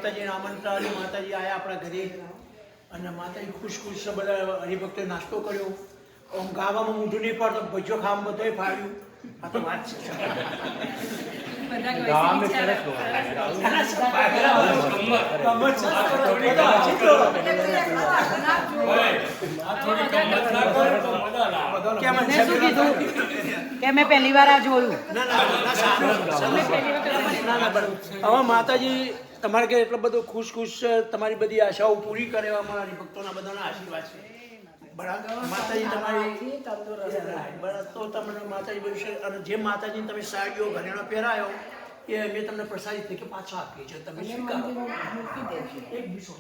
માતાજી આમંત્રણ માતાજી આયા આપણા ઘરે અને માતાજી ખુશ બધા હરિભક્તોએ નાસ્તો કર્યો. આમ ગાવામાં ઊંધું નહીં પડતો, ભજીયો ખાવામાં બધોય ફાડ્યું. આ તો વાત છે. કે મેં પહેલી વાર આ જોયું. હવે માતાજી તમારે કે એટલો બધો ખુશ તમારી બધી આશાઓ પૂરી કરે એવા મારા ભક્તોના બધાના આશીર્વાદ છે. બરાબર માતાજી તમારી તો તમને માતાજી ભવિષ્ય અને જે માતાજીને તમે સાડીઓ ઘરેણા પહેરાયો એ અમે તમને પ્રસારિત થઈ કે પાછા આપીએ છીએ. તમે સ્વીકારો. એક બીસો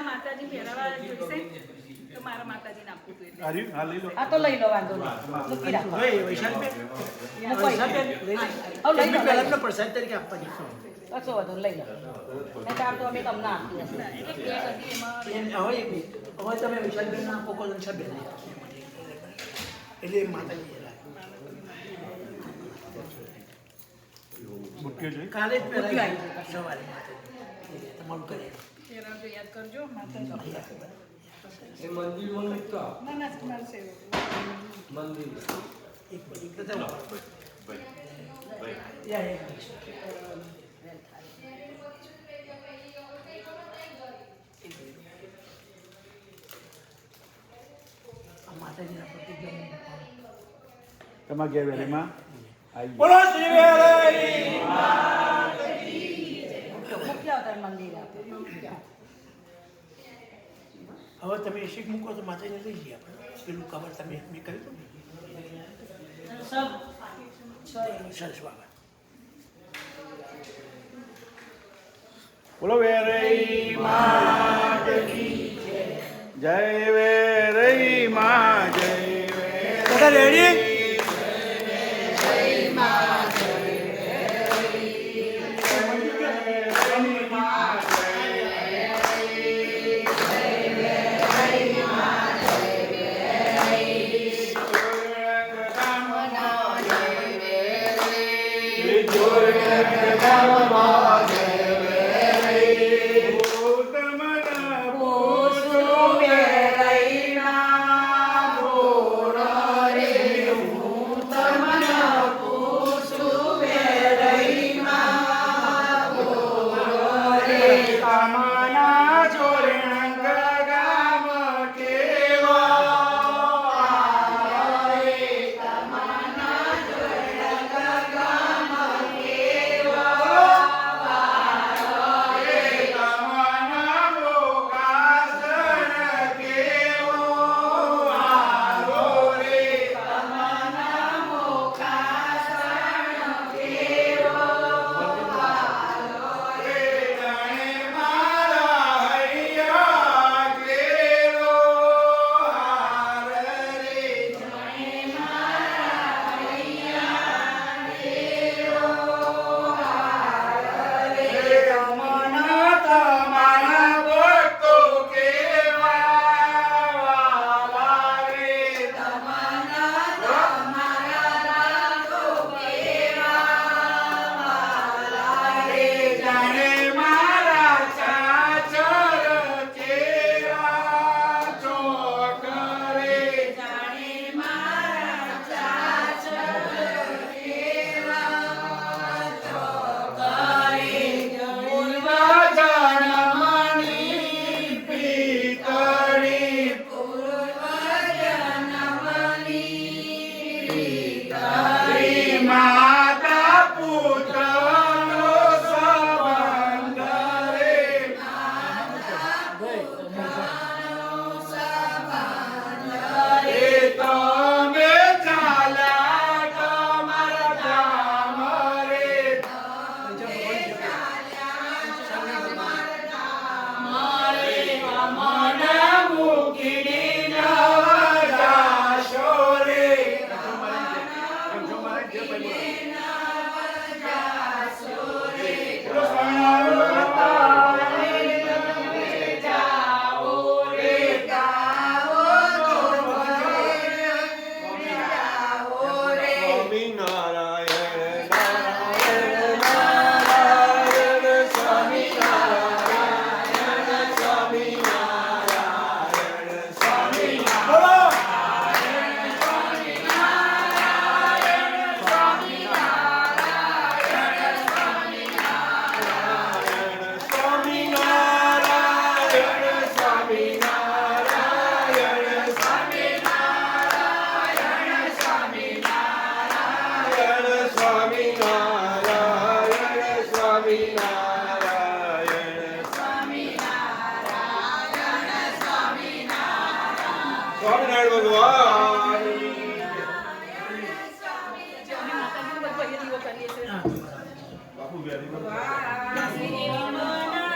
માતાજી ફેરવા જોઈશે તો મારા માતાજીને આપવું જોઈએ. આ તો લઈ લો, વાંધો નહીં. પ્રસાદ તરીકે આપવાની કશો વાંધો લઈ લો. તો અમે તમને આપીએ. હવે તમે વિશાલબેન આપો કો બેન એટલે માતાજી કાલે જ પહેરાવી સવારે તમારું કરે યાદ કરજો માતાજી. એ મંદિરમાં નીકળતા ના તમારે સેવા મંદિર એક બધા યા માતાજીના પ્રતિજ્ઞા તમારા ઘેર વેલીમાં બોલો શ્રી વેલઈ મુખ્ય અવતાર મંદિર આપે. હવે તમે એશિક મૂકો તો માતાજીને લઈ જઈએ આપણે. પેલું કવર તમે મેં કર્યું સરસ બાબા. બોલો વેરઈ માત કી જય વેરઈ માં જય બધા રેડી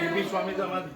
પીપી સ્વામી તો અમારી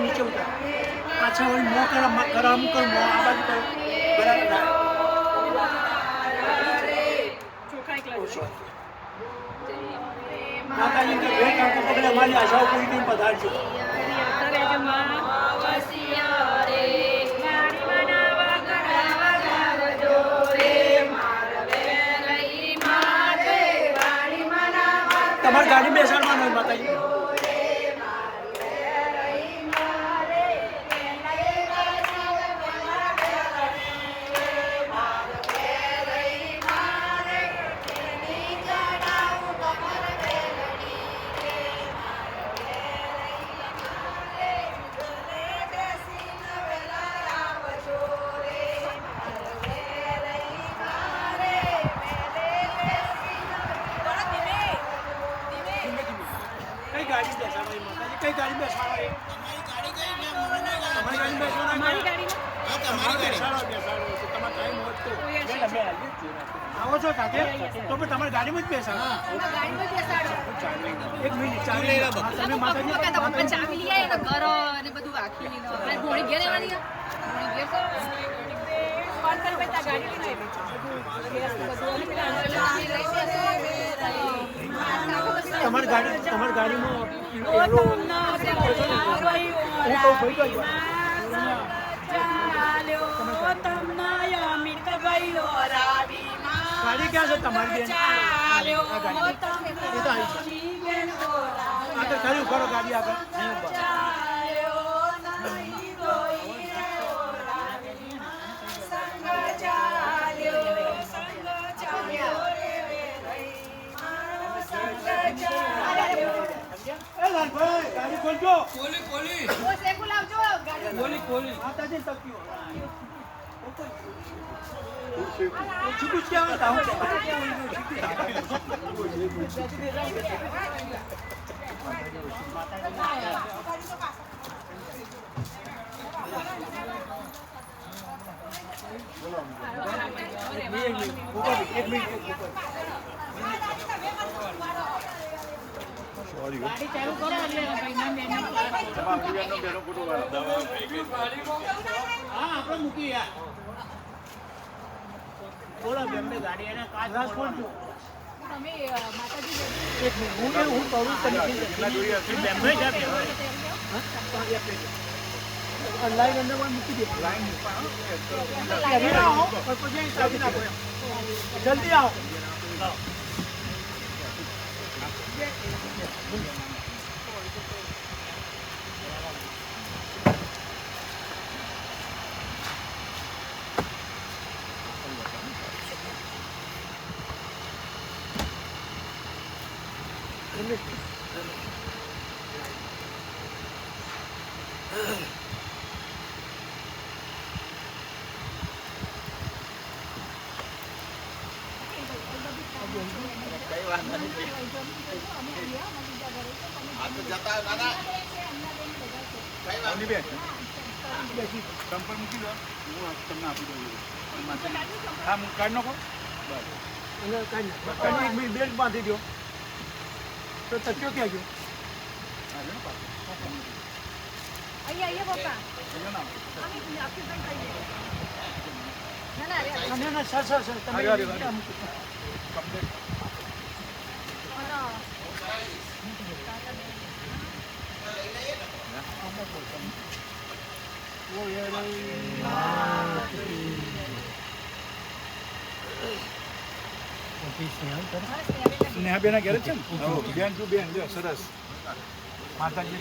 નીચે ઉતાર પાછા વળી મોં કરો અમુક કરો મોં આ બાજુ કરો બરાબર માતાજી કે બે કામ પકડે અમારી આશાઓ પૂરી કરીને પધારજો તમારી ગાડી બેસાડવાનું હોય માતાજી કઈ ગાડી બેસાડો તમારી ગાડી બેસાડો અમારી ગાડી તમારે ટાઈમ હોત તો આવો છો સાથે તો પણ તમારી ગાડીમાં જ બેસાડો એક મિનિટ ચાવી તમે માતાજી ચાવી લઈ આવે ને ઘરો અને બધું રાખી ઘોડી ઘેર આવવાની ઘોડી તમારી ગાડીમાં ગાડી ક્યાં છે તમારી બેન આગળ ચાલ્યું કરો ગાડી આગળ ગાડી ખોલજો માતાજી તકીઓ છુકુચ ક્યાં હતા એક મિનિટ ગાડી ચાલુ કરો એટલે હા આપણે મૂકી યાર બોલો બેમને ગાડી એને કાચ કોણ છું તમે માતાજી એક મિનિટ હું કહું બેમને લાઈન અંદર પણ મૂકી દે લાઈન જલ્દી આવો સંપર્ક મૂકી દો હું તમને આપી દઉં હા કાઢ નાખો એક મિનિટ બેલ્ટ બાંધી દો તો તક્યો ક્યાં ગયો અહીંયા પપ્પા ના, ના, સર, તમે આમ સ્નેહાબેન ઘેર જ છે ને બેન તું બેન જો સરસ માતાજી